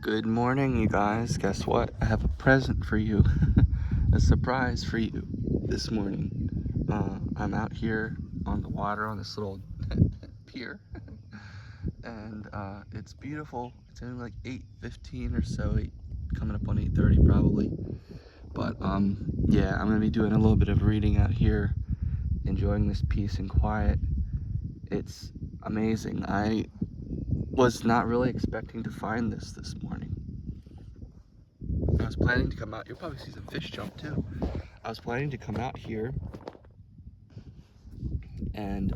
Good morning, you guys. Guess what? I have a present for you. A surprise for you this morning. I'm out here on the water on this little pier, and it's beautiful. It's only like 8:15 or so, coming up on 8:30 probably. But yeah, I'm gonna be doing a little bit of reading out here, enjoying this peace and quiet. It's amazing. I was not really expecting to find this morning. I was planning to come out. You'll probably see some fish jump too. I was planning to come out here and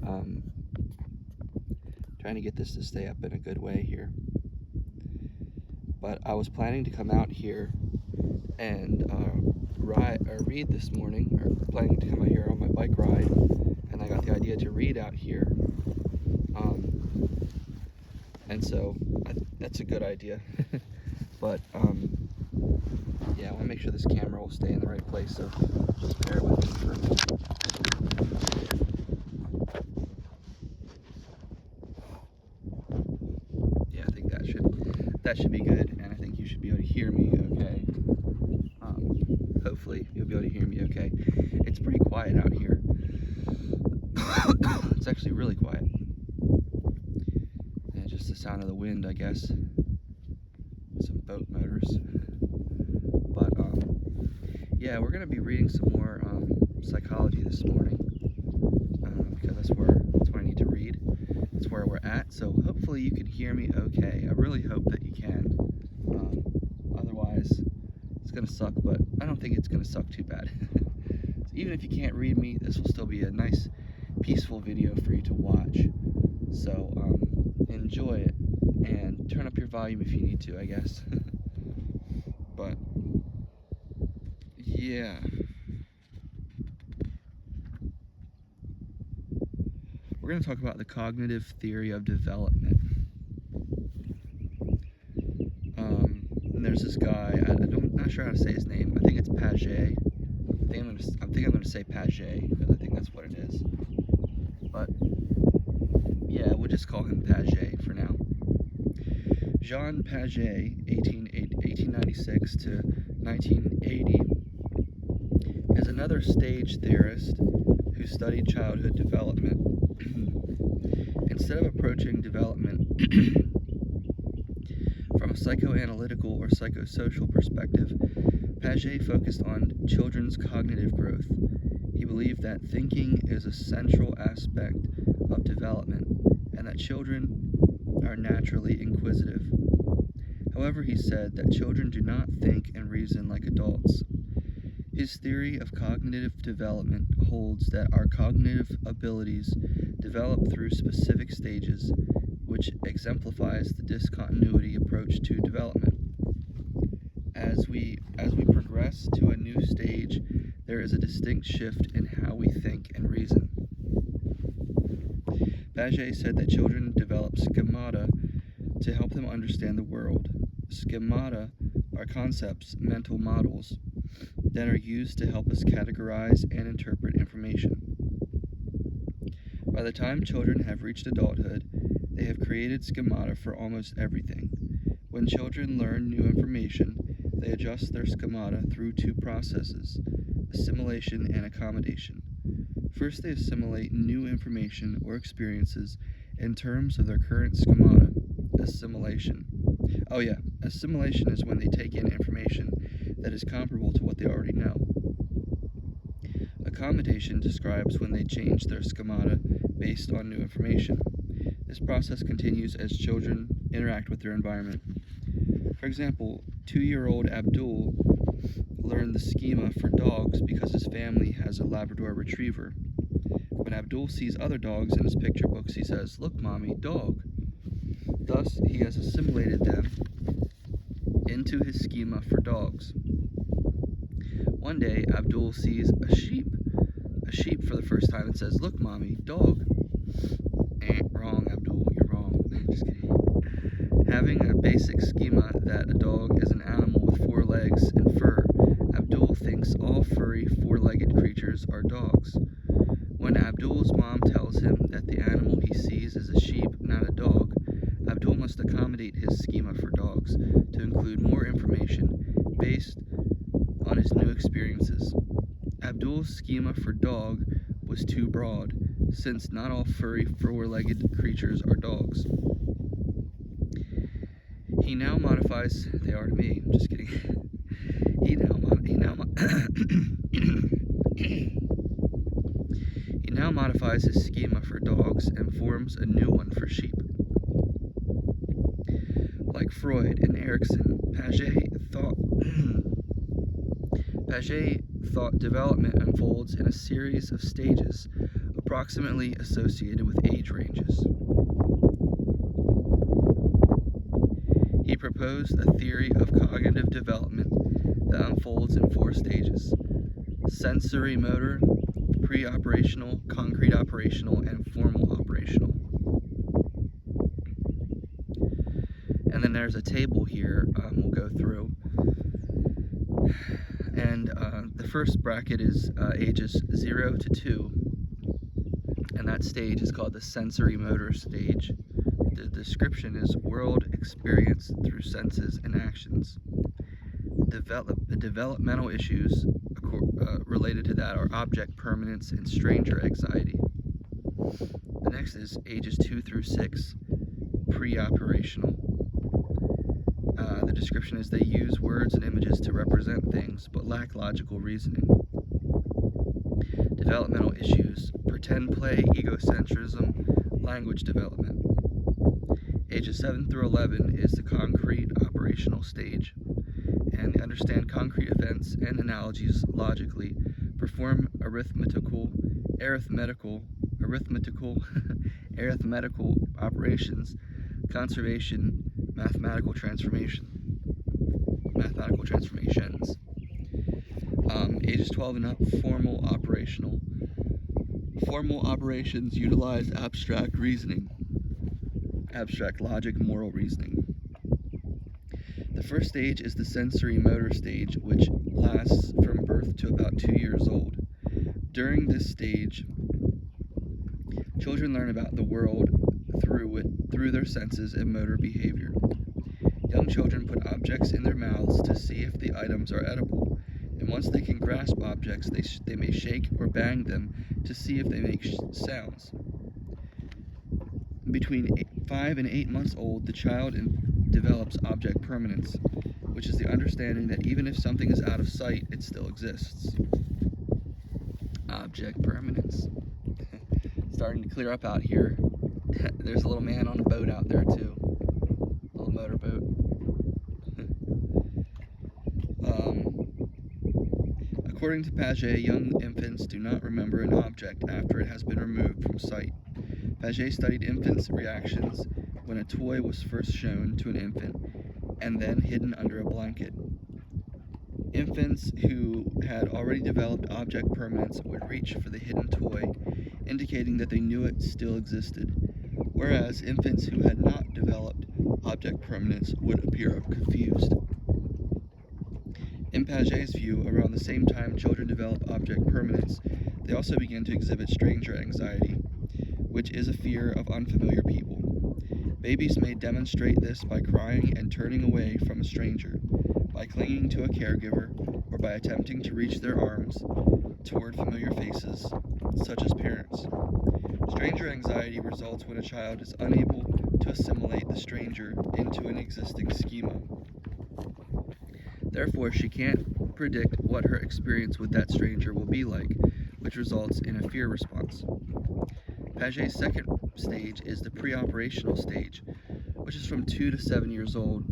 trying to get this to stay up in a good way here. But I was planning to come out here and read this morning, or planning to come out here on my bike ride, and I got the idea to read out here. And so that's a good idea. But yeah, I want to make sure this camera will stay in the right place, so just bear with me for a minute. Yeah, I think that should be good, and I think you should be able to hear me okay. Hopefully you'll be able to hear me okay. It's pretty quiet out here. It's actually really quiet. And just the sound of the wind, I guess. Some boat motors. But yeah, we're gonna be reading some more psychology this morning, because that's what I need to read. That's where we're at. So hopefully you can hear me okay. I really hope that you can. Otherwise, it's gonna suck. But I don't think it's gonna suck too bad. So even if you can't read me, this will still be a nice, peaceful video for you to watch. So enjoy it, and turn up your volume if you need to, I guess. But yeah, we're going to talk about the cognitive theory of development. And there's this guy, I'm not sure how to say his name. I think it's Piaget. I think I'm going to say Piaget, because I think that's what it is. But yeah, we'll just call him Piaget for now. Jean Piaget, 1896 to 1980, is another stage theorist who studied childhood development. Instead of approaching development from a psychoanalytical or psychosocial perspective, Piaget focused on children's cognitive growth. He believed that thinking is a central aspect of development, and that children are naturally inquisitive. However, he said that children do not think and reason like adults. His theory of cognitive development holds that our cognitive abilities develop through specific stages, which exemplifies the discontinuity approach to development. As we progress to a new stage, there is a distinct shift in how we think and reason. Piaget said that children develop schemata to help them understand the world. Schemata are concepts, mental models, that are used to help us categorize and interpret information. By the time children have reached adulthood, they have created schemata for almost everything. When children learn new information, they adjust their schemata through two processes: assimilation and accommodation. First, they assimilate new information or experiences in terms of their current schemata. Assimilation. Assimilation is when they take in information that is comparable to what they already know. Accommodation describes when they change their schemata based on new information. This process continues as children interact with their environment. For example, 2-year-old Abdul learned the schema for dogs because his family has a Labrador Retriever. When Abdul sees other dogs in his picture books, he says, "Look, mommy, dog." Thus, he has assimilated them into his schema for dogs. One day, Abdul sees a sheep for the first time and says, "Look, mommy, dog." Wrong, Abdul, you're wrong. Just kidding. Having a basic schema that a dog is an animal with 4 legs and fur, Abdul thinks all furry, 4-legged creatures are dogs. When Abdul's mom tells him that the animal he sees is a sheep, not a dog, Abdul must accommodate his schema for dogs to include more information based on his new experiences. Abdul's schema for dog was too broad, since not all furry, four-legged creatures are dogs. He now modifies. They are to me. I'm just kidding. He now modifies his schema for dogs and forms a new one for sheep. Like Freud and Erikson, Paget thought development unfolds in a series of stages, approximately associated with age ranges. He proposed a theory of cognitive development that unfolds in 4 stages: sensory motor, pre-operational, concrete operational, and formal operational. And then there's a table here we'll go through. And the first bracket is ages 0 to 2. And that stage is called the sensory motor stage. The description is world experienced through senses and actions. The developmental issues related to that are object permanence and stranger anxiety. The next is ages 2 through 6, pre-operational. The description is they use words and images to represent things, but lack logical reasoning. Developmental issues: pretend play, egocentrism, language development. Ages 7 through 11 is the concrete operational stage, and they understand concrete events and analogies logically, perform arithmetical operations, conservation, mathematical transformations. Ages 12 and up, formal operational. Formal operations utilize abstract reasoning, abstract logic, moral reasoning. The first stage is the sensory motor stage, which lasts from birth to about 2 years old. During this stage, children learn about the world through their senses and motor behavior. Young children put objects in their mouths to see if the items are edible, and once they can grasp objects, they may shake or bang them to see if they make sounds. Between 5 and 8 months old, the child develops object permanence, which is the understanding that even if something is out of sight, it still exists. Object permanence. Starting to clear up out here. There's a little man on a boat out there too. A little motorboat. According to Paget, young infants do not remember an object after it has been removed from sight. Paget studied infants' reactions when a toy was first shown to an infant and then hidden under a blanket. Infants who had already developed object permanence would reach for the hidden toy, indicating that they knew it still existed, whereas infants who had not developed object permanence would appear confused. In Paget's view, around the same time children develop object permanence, they also begin to exhibit stranger anxiety, which is a fear of unfamiliar people. Babies may demonstrate this by crying and turning away from a stranger, by clinging to a caregiver, or by attempting to reach their arms toward familiar faces, such as parents. Stranger anxiety results when a child is unable to assimilate the stranger into an existing schema. Therefore, she can't predict what her experience with that stranger will be like, which results in a fear response. Paget's second stage is the pre-operational stage, which is from 2 to 7 years old.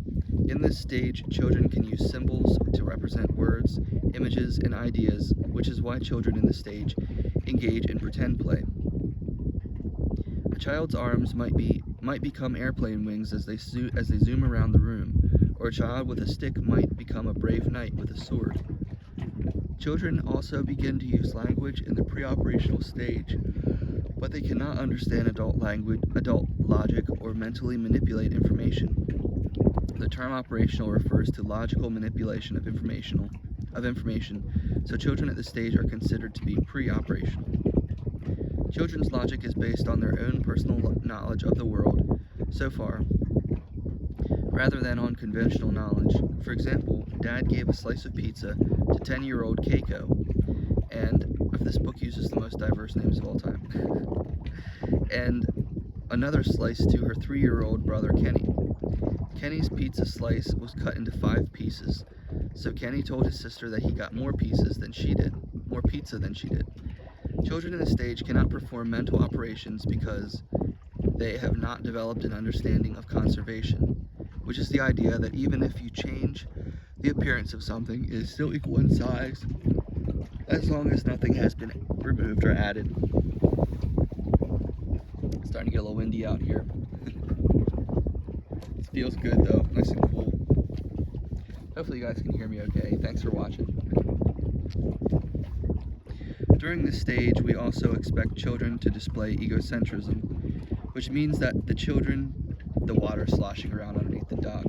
In this stage, children can use symbols to represent words, images, and ideas, which is why children in this stage engage in pretend play. A child's arms might become airplane wings as they zoom around the room, or a child with a stick might become a brave knight with a sword. Children also begin to use language in the pre-operational stage, but they cannot understand adult language, adult logic, or mentally manipulate information. The term operational refers to logical manipulation of information, so children at this stage are considered to be pre-operational. Children's logic is based on their own personal knowledge of the world. So far, rather than on conventional knowledge. For example, Dad gave a slice of pizza to 10-year-old Keiko, and this book uses the most diverse names of all time, and another slice to her 3-year-old brother Kenny. Kenny's pizza slice was cut into 5 pieces, so Kenny told his sister that he got more pizza than she did. Children in this stage cannot perform mental operations because they have not developed an understanding of conservation, which is the idea that even if you change the appearance of something, it is still equal in size as long as nothing has been removed or added. It's starting to get a little windy out here. It feels good though, nice and cool. Hopefully you guys can hear me okay. Thanks for watching. During this stage, we also expect children to display egocentrism, which means that the water sloshing around underneath the dock.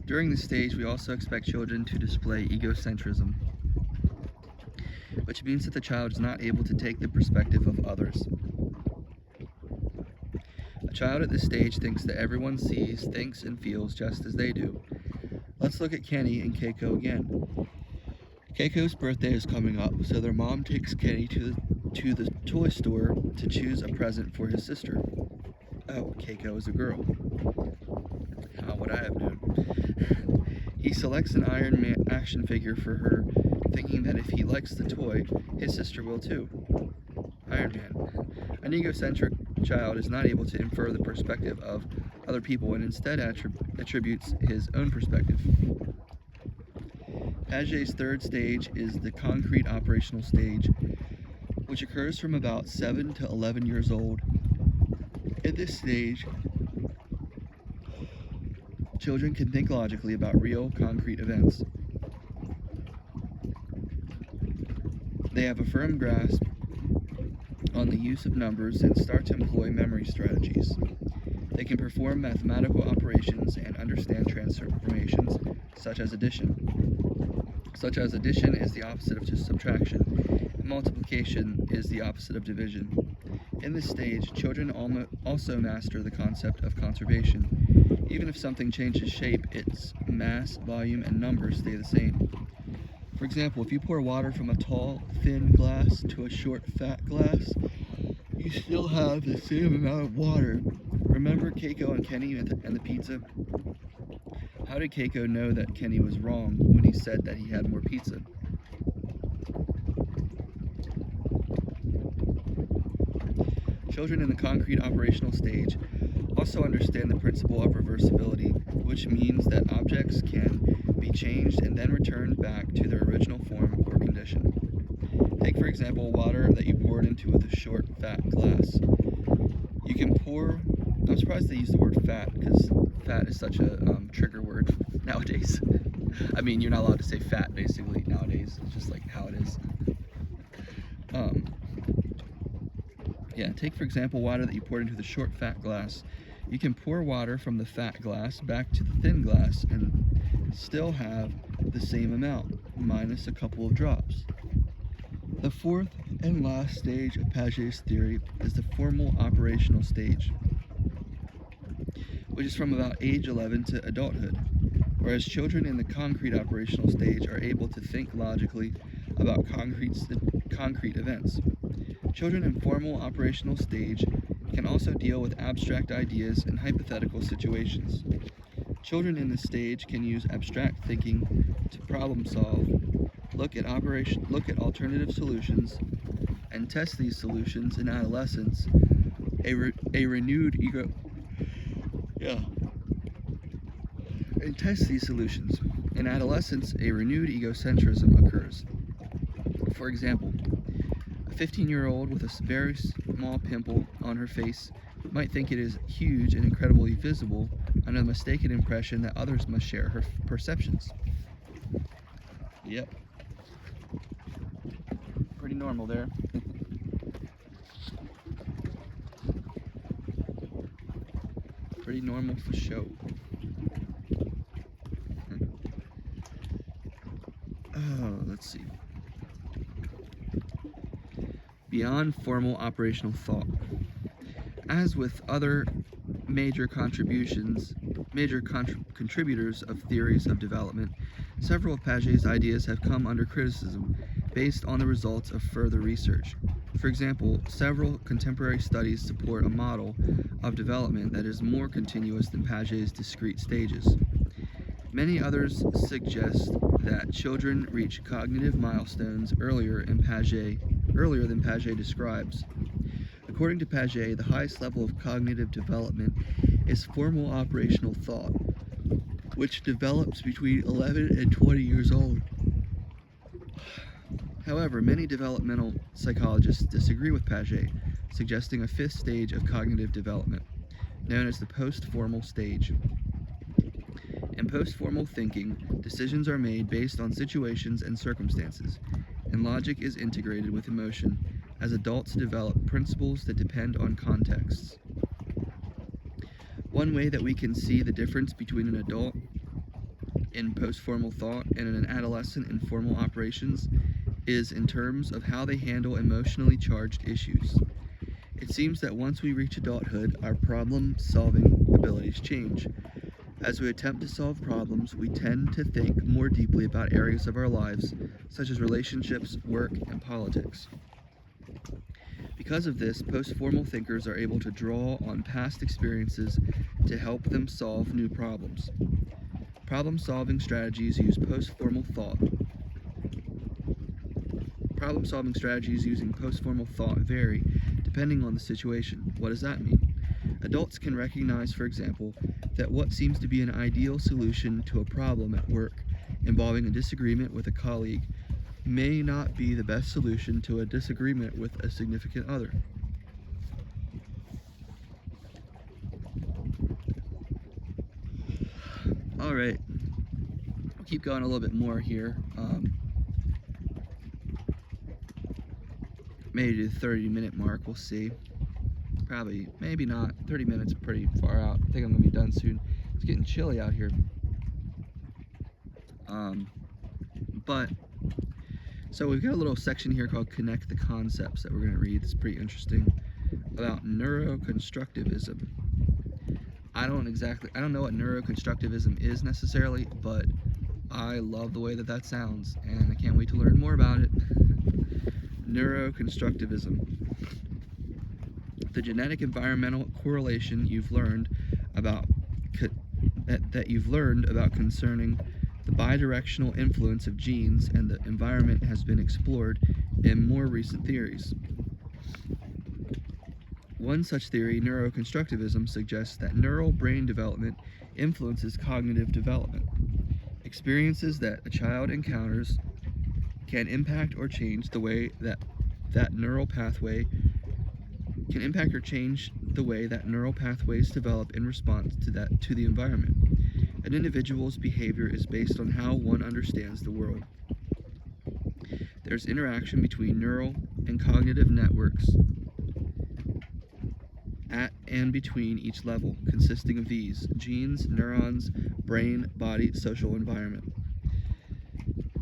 During this stage, we also expect children to display egocentrism, which means that the child is not able to take the perspective of others. A child at this stage thinks that everyone sees, thinks, and feels just as they do. Let's look at Kenny and Keiko again. Keiko's birthday is coming up, so their mom takes Kenny to the toy store to choose a present for his sister. Oh, Keiko is a girl. How would I have known? He selects an Iron Man action figure for her, thinking that if he likes the toy, his sister will too. Iron Man. An egocentric child is not able to infer the perspective of other people and instead attributes his own perspective. Piaget's third stage is the concrete operational stage, which occurs from about 7 to 11 years old. In this stage, children can think logically about real, concrete events. They have a firm grasp on the use of numbers and start to employ memory strategies. They can perform mathematical operations and understand transformations, such as addition. Addition is the opposite of subtraction, and multiplication is the opposite of division. In this stage, children also master the concept of conservation. Even if something changes shape, its mass, volume, and numbers stay the same. For example, if you pour water from a tall, thin glass to a short, fat glass, you still have the same amount of water. Remember Keiko and Kenny and the pizza? How did Keiko know that Kenny was wrong when he said that he had more pizza? Children in the concrete operational stage also understand the principle of reversibility, which means that objects can be changed and then returned back to their original form or condition. Take, for example, water that you poured into a short, fat glass. You can pour... I'm surprised they use the word fat, because fat is such a trigger word nowadays. I mean, you're not allowed to say fat, basically, nowadays. It's just like how it is. Take, for example, water that you poured into the short, fat glass. You can pour water from the fat glass back to the thin glass and still have the same amount, minus a couple of drops. The fourth and last stage of Piaget's theory is the formal operational stage, which is from about age 11 to adulthood, whereas children in the concrete operational stage are able to think logically about concrete events. Children in formal operational stage can also deal with abstract ideas and hypothetical situations. Children in this stage can use abstract thinking to problem solve, look at alternative solutions, and test these solutions. In adolescence, a renewed egocentrism occurs. For example, a 15-year-old with a very small pimple on her face might think it is huge and incredibly visible under the mistaken impression that others must share her perceptions. Yep. Pretty normal there. Pretty normal for show. Let's see. Beyond formal operational thought. As with other major contributors of theories of development, several of Paget's ideas have come under criticism based on the results of further research. For example, several contemporary studies support a model of development that is more continuous than Paget's discrete stages. Many others suggest that children reach cognitive milestones earlier than Paget describes. According to Paget, the highest level of cognitive development is formal operational thought, which develops between 11 and 20 years old. However, many developmental psychologists disagree with Paget, suggesting a fifth stage of cognitive development, known as the post-formal stage. In post-formal thinking, decisions are made based on situations and circumstances, and logic is integrated with emotion as adults develop principles that depend on contexts. One way that we can see the difference between an adult in post-formal thought and an adolescent in formal operations is in terms of how they handle emotionally charged issues. It seems that once we reach adulthood, our problem-solving abilities change. As we attempt to solve problems, we tend to think more deeply about areas of our lives, such as relationships, work, and politics. Because of this, post-formal thinkers are able to draw on past experiences to help them solve new problems. Problem-solving strategies using post-formal thought vary depending on the situation. What does that mean? Adults can recognize, for example, that what seems to be an ideal solution to a problem at work involving a disagreement with a colleague may not be the best solution to a disagreement with a significant other. All right, I'll keep going a little bit more here. Maybe the 30-minute mark, we'll see. Probably, maybe not. 30 minutes pretty far out. I think I'm gonna be done soon. It's getting chilly out here. So we've got a little section here called Connect the Concepts that we're gonna read. It's pretty interesting, about neuroconstructivism. I don't know what neuroconstructivism is necessarily, but I love the way that sounds, and I can't wait to learn more about it. Neuroconstructivism. The genetic environmental correlation you've learned about concerning the bidirectional influence of genes and the environment has been explored in more recent theories. One such theory, neuroconstructivism, suggests that neural brain development influences cognitive development. Experiences that a child encounters can impact or change the way that neural pathways develop in response to the environment. An individual's behavior is based on how one understands the world. There's interaction between neural and cognitive networks at and between each level, consisting of these: genes, neurons, brain, body, social environment.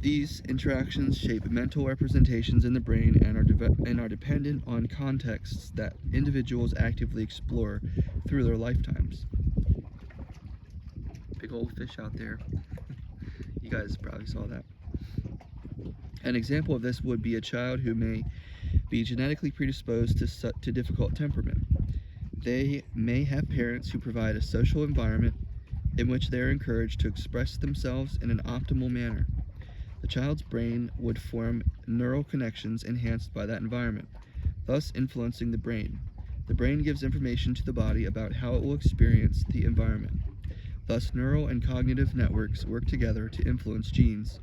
These interactions shape mental representations in the brain and are dependent on contexts that individuals actively explore through their lifetimes. Big old fish out there. You guys probably saw that. An example of this would be a child who may be genetically predisposed to difficult temperament. They may have parents who provide a social environment in which they are encouraged to express themselves in an optimal manner. The child's brain would form neural connections enhanced by that environment, thus influencing the brain. The brain gives information to the body about how it will experience the environment. Thus, neural and cognitive networks work together to influence genes,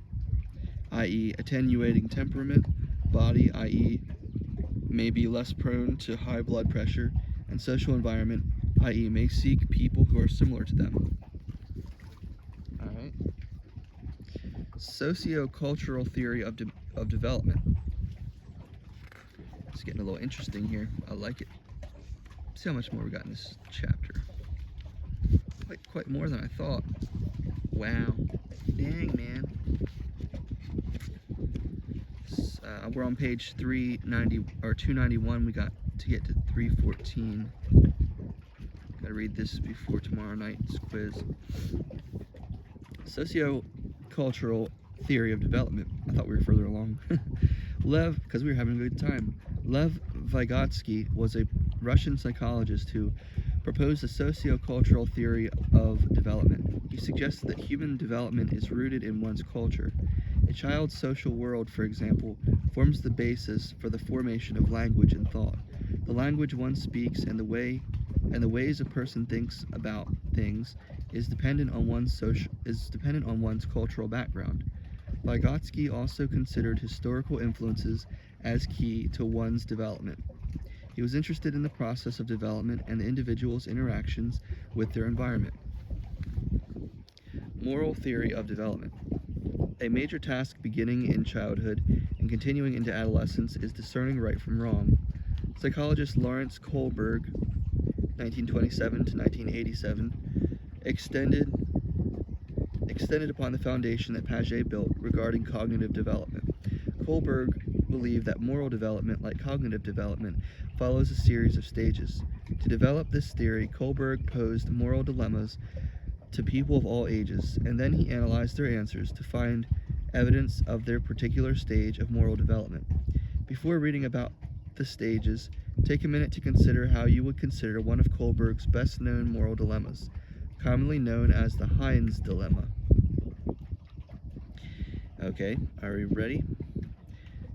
i.e., attenuating temperament, body, i.e., may be less prone to high blood pressure, and social environment, i.e., may seek people who are similar to them. All right. Sociocultural theory of development. It's getting a little interesting here. I like it. See how much more we got in this chapter. Quite more than I thought. Wow. Dang, man. we're on page 390 or 291. We got to get to 314. Gotta read this before tomorrow night's quiz. Sociocultural theory of development. I thought we were further along. Because we were having a good time. Lev Vygotsky was a Russian psychologist who proposed a sociocultural theory of development. He suggested that human development is rooted in one's culture. A child's social world, for example, forms the basis for the formation of language and thought. The language one speaks and the ways a person thinks about things is dependent on one's cultural background. Vygotsky also considered historical influences as key to one's development. He was interested in the process of development and the individual's interactions with their environment. Moral theory of development. A major task beginning in childhood and continuing into adolescence is discerning right from wrong. Psychologist Lawrence Kohlberg, 1927 to 1987, extended upon the foundation that Piaget built regarding cognitive development. Kohlberg believed that moral development, like cognitive development, follows a series of stages. To develop this theory, Kohlberg posed moral dilemmas to people of all ages, and then he analyzed their answers to find evidence of their particular stage of moral development. Before reading about the stages, take a minute to consider how you would consider one of Kohlberg's best-known moral dilemmas, commonly known as the Heinz dilemma. Okay, are you ready?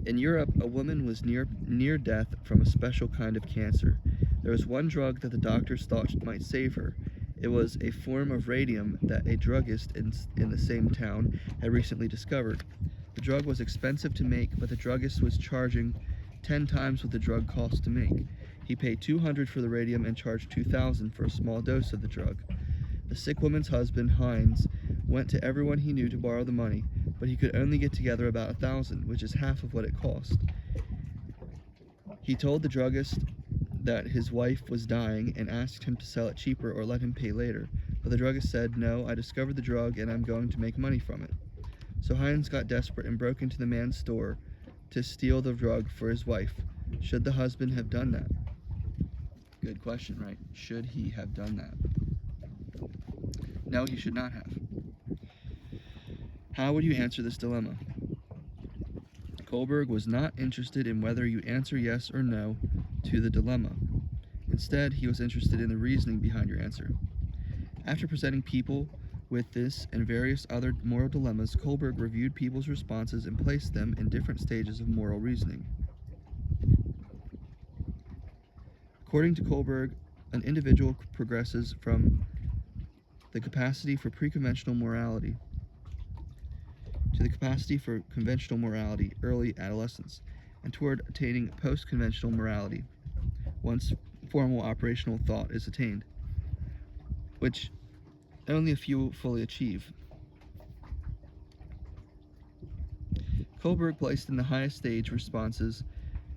In Europe, a woman was near death from a special kind of cancer. There was one drug that the doctors thought might save her. It was a form of radium that a druggist in the same town had recently discovered. The drug was expensive to make, but the druggist was charging 10 times what the drug cost to make. He paid $200 for the radium and charged $2,000 for a small dose of the drug. The sick woman's husband, Heinz, went to everyone he knew to borrow the money, but he could only get together about $1,000, which is half of what it cost. He told the druggist that his wife was dying and asked him to sell it cheaper or let him pay later, but the druggist said, "No, I discovered the drug and I'm going to make money from it." So Heinz got desperate and broke into the man's store to steal the drug for his wife. Should the husband have done that? Good question, right? Should he have done that? No, he should not have. How would you answer this dilemma? Kohlberg was not interested in whether you answer yes or no to the dilemma. Instead, he was interested in the reasoning behind your answer. After presenting people with this and various other moral dilemmas, Kohlberg reviewed people's responses and placed them in different stages of moral reasoning. According to Kohlberg, an individual progresses from the capacity for pre-conventional morality to the capacity for conventional morality, early adolescence, and toward attaining post-conventional morality once formal operational thought is attained, which only a few fully achieve. Kohlberg placed in the highest stage responses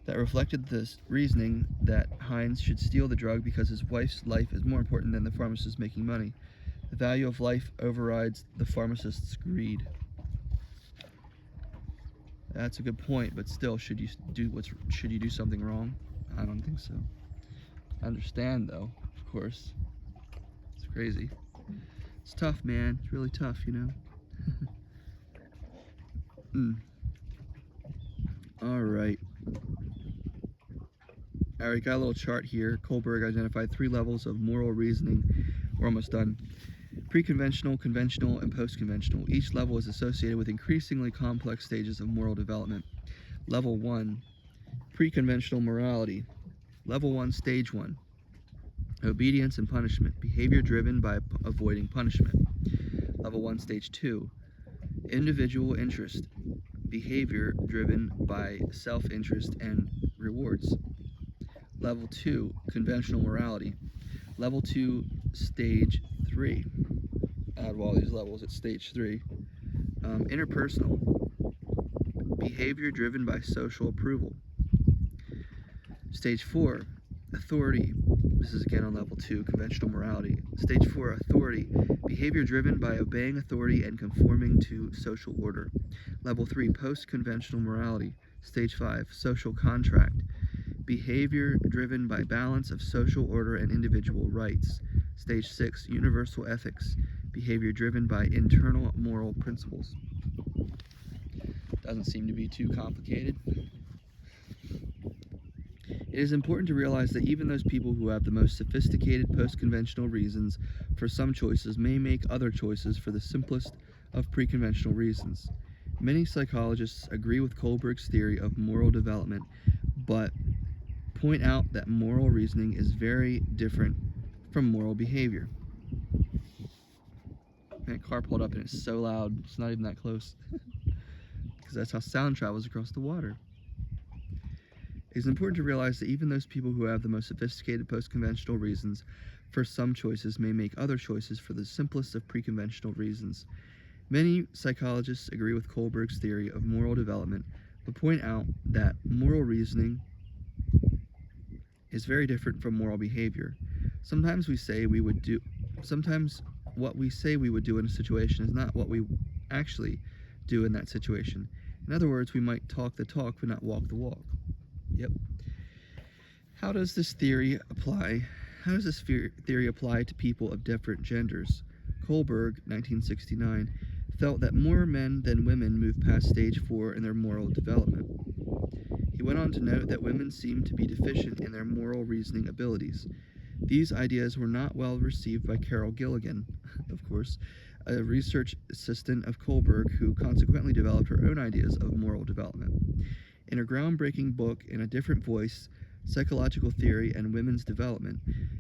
that reflected this reasoning that Heinz should steal the drug because his wife's life is more important than the pharmacist making money. The value of life overrides the pharmacist's greed. That's a good point, but still, should you do something wrong? I don't think so. I understand, though, of course. It's crazy. It's tough, man. It's really tough, you know? Alright. Alright, got a little chart here. Kohlberg identified 3 levels of moral reasoning. We're almost done. Pre-conventional, conventional, and post-conventional. Each level is associated with increasingly complex stages of moral development. Level 1, pre-conventional morality. Level 1, stage 1, obedience and punishment. Behavior driven by avoiding punishment. Level 1, stage 2, individual interest. Behavior driven by self-interest and rewards. Level 2, conventional morality. Level 2, stage 3. Out of all these levels, it's stage 3. Interpersonal. Behavior driven by social approval. Stage 4, authority. This is again on level 2, conventional morality. Stage 4, authority. Behavior driven by obeying authority and conforming to social order. Level 3, post-conventional morality. Stage 5, social contract. Behavior driven by balance of social order and individual rights. Stage 6, universal ethics. Behavior driven by internal moral principles. Doesn't seem to be too complicated. It is important to realize that even those people who have the most sophisticated post-conventional reasons for some choices may make other choices for the simplest of pre-conventional reasons. Many psychologists agree with Kohlberg's theory of moral development, but point out that moral reasoning is very different from moral behavior. Man, car pulled up and it's so loud, it's not even that close. Because that's how sound travels across the water. It is important to realize that even those people who have the most sophisticated post-conventional reasons for some choices may make other choices for the simplest of pre-conventional reasons. Many psychologists agree with Kohlberg's theory of moral development, but point out that moral reasoning is very different from moral behavior. Sometimes what we say we would do in a situation is not what we actually do in that situation. In other words, we might talk the talk but not walk the walk. Yep. How does this theory apply to people of different genders? Kohlberg, 1969, felt that more men than women move past stage 4 in their moral development. He went on to note that women seem to be deficient in their moral reasoning abilities. These ideas were not well received by Carol Gilligan, of course, a research assistant of Kohlberg who consequently developed her own ideas of moral development. In her groundbreaking book, In a Different Voice, Psychological Theory and Women's Development,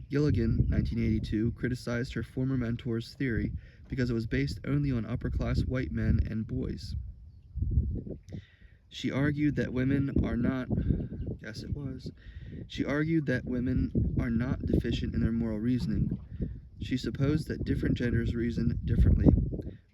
Gilligan, 1982, criticized her former mentor's theory because it was based only on upper-class white men and boys. She argued that women are not deficient in their moral reasoning. She supposed that different genders reason differently.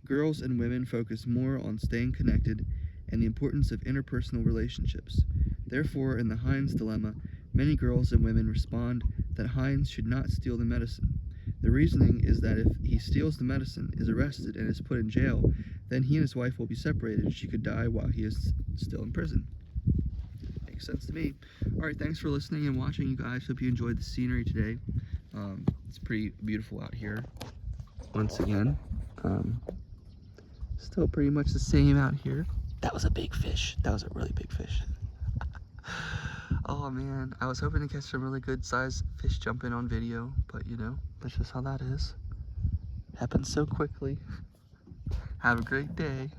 Girls and women focus more on staying connected and the importance of interpersonal relationships. Therefore, in the Heinz dilemma, many girls and women respond that Heinz should not steal the medicine. The reasoning is that if he steals the medicine, is arrested, and is put in jail, then he and his wife will be separated and she could die while he is still in prison. Makes sense to me. Alright, thanks for listening and watching, you guys. Hope you enjoyed the scenery today. It's pretty beautiful out here. Once again. Still pretty much the same out here. That was a big fish. That was a really big fish. Oh man, I was hoping to catch some really good sized fish jumping on video, but you know, that's just how that is. Happens so quickly. Have a great day.